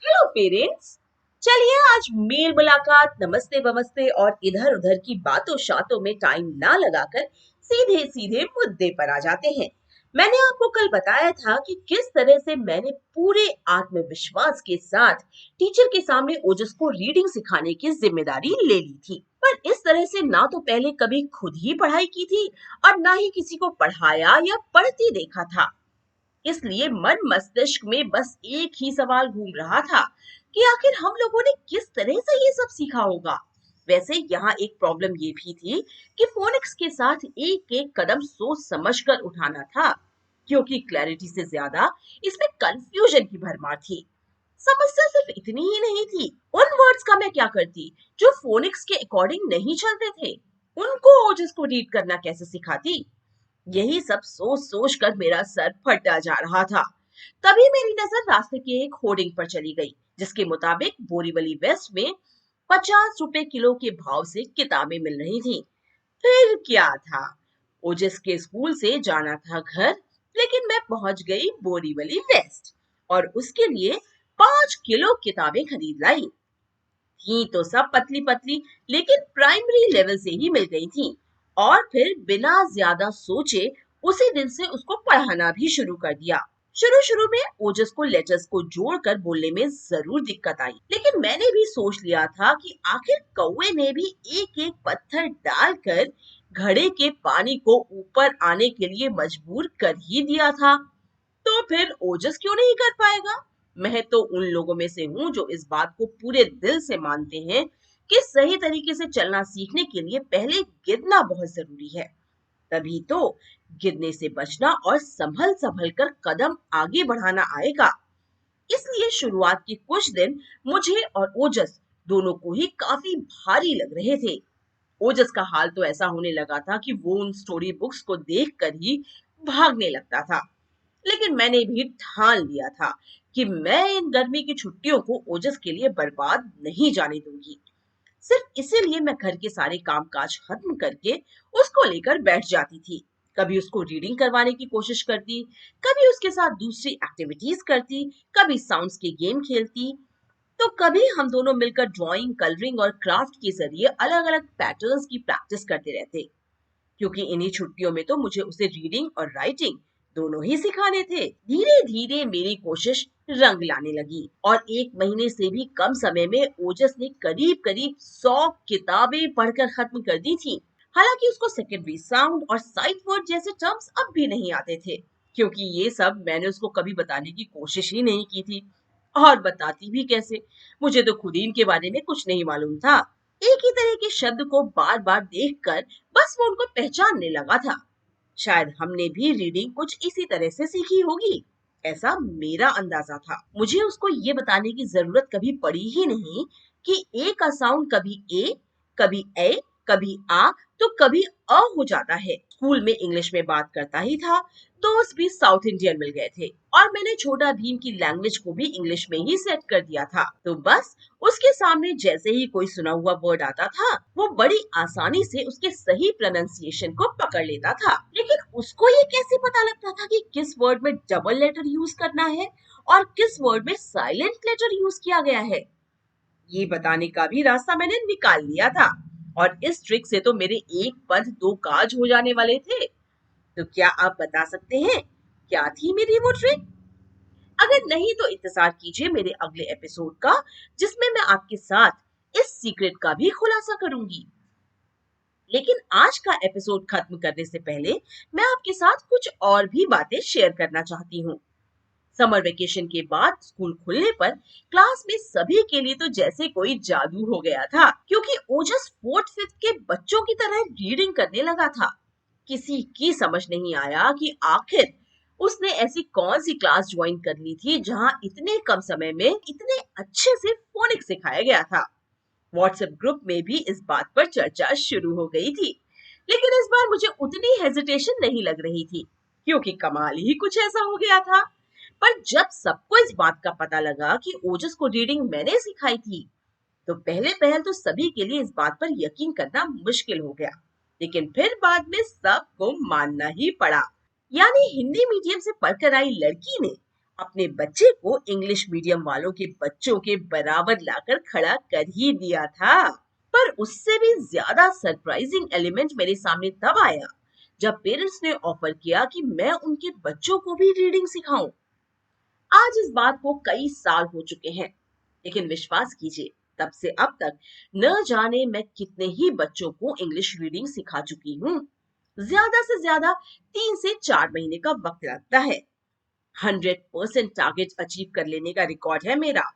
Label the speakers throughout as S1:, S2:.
S1: Hello parents. चलिए आज mail मुलाकात, नमस्ते वमस्ते और इधर उधर की बातों शातों में टाइम ना लगाकर सीधे सीधे मुद्दे पर आ जाते हैं। मैंने आपको कल बताया था कि किस तरह से मैंने पूरे आत्मविश्वास के साथ टीचर के सामने ओजस को रीडिंग सिखाने की जिम्मेदारी ले ली थी। पर इस तरह से ना तो पहले कभी खुद ही पढ़ाई की थी और ना ही किसी को पढ़ाया या पढ़ती देखा था। इसलिए मन मस्तिष्क में बस एक ही सवाल घूम रहा था कि आखिर हम लोगों ने किस तरह से ये सब सीखा होगा। वैसे यहाँ एक प्रॉब्लम ये भी थी कि फोनिक्स के साथ एक एक कदम सोच समझकर उठाना था, क्योंकि क्लैरिटी से ज्यादा इसमें कंफ्यूजन की भरमार थी। समस्या सिर्फ इतनी ही नहीं थी, उन वर्ड्स का मैं क्या करती जो फोनिक्स के अकॉर्डिंग नहीं चलते थे। उनको ओजस को रीड करना कैसे सिखाती। यही सब सोच सोच कर मेरा सर फटा जा रहा था। तभी मेरी नजर रास्ते के एक होर्डिंग पर चली गई, जिसके मुताबिक बोरीवली वेस्ट में 50 रुपए किलो के भाव से किताबें मिल रही थी। फिर क्या था, ओजस के स्कूल से जाना था घर, लेकिन मैं पहुंच गई बोरीवली वेस्ट और उसके लिए 5 किलो किताबें खरीद लाई। थी तो सब पतली पतली, लेकिन प्राइमरी लेवल से ही मिल गई थी। और फिर बिना ज्यादा सोचे उसी दिन से उसको पढ़ाना भी शुरू कर दिया। शुरू शुरू में ओजस को लेटर्स को जोड़कर बोलने में जरूर दिक्कत आई, लेकिन मैंने भी सोच लिया था कि आखिर कौवे ने भी एक एक पत्थर डालकर घड़े के पानी को ऊपर आने के लिए मजबूर कर ही दिया था। तो फिर ओजस क्यों नहीं कर पाएगा। मैं तो उन लोगों में से हूं जो इस बात को पूरे दिल से मानते हैं कि सही तरीके से चलना सीखने के लिए पहले गिरना बहुत जरूरी है। तभी तो गिरने से बचना और संभल संभल कर कदम आगे बढ़ाना आएगा। इसलिए शुरुआत के कुछ दिन मुझे और ओजस दोनों को ही काफी भारी लग रहे थे। ओजस का हाल तो ऐसा होने लगा था कि वो उन स्टोरी बुक्स को देखकर ही भागने लगता था। लेकिन मैंने भी ठान लिया था कि मैं इन गर्मी की छुट्टियों को ओजस के लिए बर्बाद नहीं जाने दूंगी। सिर्फ इसीलिए मैं घर के सारे कामकाज खत्म करके उसको लेकर बैठ जाती थी। कभी उसको रीडिंग करवाने की कोशिश करती, कभी उसके साथ दूसरी एक्टिविटीज करती, कभी साउंड्स के गेम खेलती, तो कभी हम दोनों मिलकर ड्राइंग, कलरिंग और क्राफ्ट के जरिए अलग अलग पैटर्न्स की प्रैक्टिस करते रहते। क्योंकि इन्हीं छुट्टियों में तो मुझे उसे रीडिंग और राइटिंग दोनों ही सिखाने थे। धीरे धीरे मेरी कोशिश रंग लाने लगी और 1 महीने से भी कम समय में ओजस ने करीब करीब 100 किताबें पढ़कर खत्म कर दी थी। हालांकि उसको सेकेंडरी साउंड और साइट वर्ड जैसे टर्म्स अब भी नहीं आते थे, क्योंकि ये सब मैंने उसको कभी बताने की कोशिश ही नहीं की थी। और बताती भी कैसे, मुझे तो खुद ही इनके बारे में कुछ नहीं मालूम था। एक ही तरह के शब्द को बार बार देखकर बस वो उनको पहचानने लगा था। शायद हमने भी रीडिंग कुछ इसी तरह से सीखी होगी, ऐसा मेरा अंदाजा था। मुझे उसको ये बताने की जरूरत कभी पड़ी ही नहीं कि ए का साउंड कभी ए, कभी ए, कभी आ, तो कभी अ हो जाता है। स्कूल में इंग्लिश में बात करता ही था, दोस्त भी साउथ इंडियन मिल गए थे और मैंने छोटा भीम की लैंग्वेज को भी इंग्लिश में ही सेट कर दिया था। तो बस उसके सामने जैसे ही कोई सुना हुआ वर्ड आता था, वो बड़ी आसानी से उसके सही प्रोनाउंसिएशन को पकड़ लेता था। लेकिन उसको ये कैसे पता लगता था कि किस वर्ड में डबल लेटर यूज करना है और किस वर्ड में साइलेंट लेटर यूज किया गया है। ये बताने का भी रास्ता मैंने निकाल लिया था और इस ट्रिक से तो मेरे एक पद दो काज हो जाने वाले थे। तो क्या आप बता सकते हैं क्या थी मेरी वो ट्रिक? अगर नहीं तो इंतजार कीजिए मेरे अगले एपिसोड का, जिसमें मैं आपके साथ इस सीक्रेट का भी खुलासा करूंगी। लेकिन आज का एपिसोड खत्म करने से पहले मैं आपके साथ कुछ और भी बातें शेयर करना चाहती हूँ। समर वेकेशन के बाद स्कूल खुलने पर क्लास में सभी के लिए तो जैसे कोई जादू हो गया था, क्योंकि ओजस फोर्थ फिफ्थ के बच्चों की तरह रीडिंग करने लगा था। किसी की समझ नहीं आया कि आखिर उसने ऐसी कौन सी क्लास ज्वाइन कर ली थी जहां इतने कम समय में इतने अच्छे से फोनिक्स सिखाया गया था। व्हाट्सएप ग्रुप में भी इस बात पर चर्चा शुरू हो गई थी, लेकिन इस बार मुझे उतनी हेजिटेशन नहीं लग रही थी, क्योंकि कमाल ही कुछ ऐसा हो गया था। पर जब सबको इस बात का पता लगा कि ओजस को रीडिंग मैंने सिखाई थी, तो पहले पहल तो सभी के लिए इस बात पर यकीन करना मुश्किल हो गया। लेकिन फिर बाद में सबको मानना ही पड़ा। यानी हिंदी मीडियम से पढ़कर आई लड़की ने अपने बच्चे को इंग्लिश मीडियम वालों के बच्चों के बराबर लाकर खड़ा कर ही दिया था। पर उससे भी ज्यादा सरप्राइजिंग एलिमेंट मेरे सामने तब आया जब पेरेंट्स ने ऑफर किया कि मैं उनके बच्चों को भी रीडिंग सिखाऊं। आज इस बात को कई साल हो चुके हैं, लेकिन विश्वास कीजिए तब से अब तक न जाने मैं कितने ही बच्चों को इंग्लिश रीडिंग सिखा चुकी हूँ। ज्यादा से ज्यादा 3 से 4 महीने का वक्त लगता है। 100% टारगेट अचीव कर लेने का रिकॉर्ड है मेरा।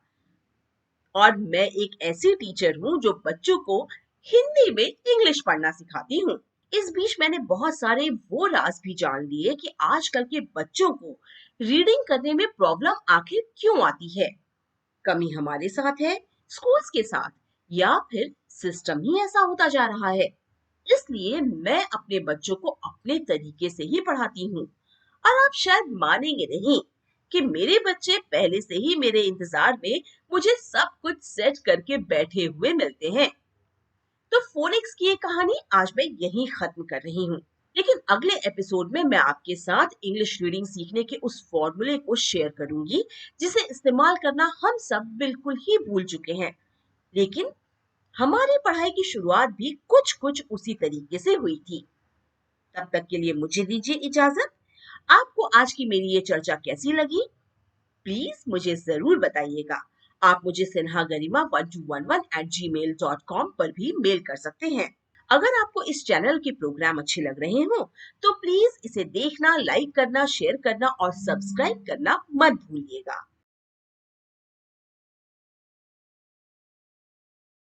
S1: और मैं एक ऐसी टीचर हूँ जो बच्चों को हिंदी में इंग्लिश पढ़ना सिखाती हूँ। इस बीच मैंने बहुत सारे वो राज भी जान लिए कि आजकल के बच्चों को रीडिंग करने में प्रॉब्लम आखिर क्यों आती है। कमी हमारे साथ है, स्कूल्स के साथ, या फिर सिस्टम ही ऐसा होता जा रहा है। इसलिए मैं अपने बच्चों को अपने तरीके से ही पढ़ाती हूँ। और आप शायद मानेंगे नहीं कि मेरे बच्चे पहले से ही मेरे इंतजार में मुझे सब कुछ सेट करके बैठे हुए मिलते हैं। तो फोनिक्स की ये कहानी आज मैं यहीं खत्म कर रही हूँ। लेकिन अगले एपिसोड में मैं आपके साथ इंग्लिश रीडिंग सीखने के उस फॉर्मूले को शेयर करूंगी जिसे इस्तेमाल करना हम सब बिल्कुल ही भूल चुके हैं। लेकिन हमारी पढ़ाई की शुरुआत भी कुछ कुछ उसी तरीके से हुई थी। तब तक के लिए मुझे दीजिए इजाजत। आपको आज की मेरी ये चर्चा कैसी लगी, प्लीज मुझे जरूर बताइएगा। आप मुझे sinhagariमा1211@gmail.com पर भी मेल कर सकते हैं। अगर आपको इस चैनल के प्रोग्राम अच्छे लग रहे हो तो प्लीज इसे देखना, लाइक करना, शेयर करना और सब्सक्राइब करना मत भूलिएगा।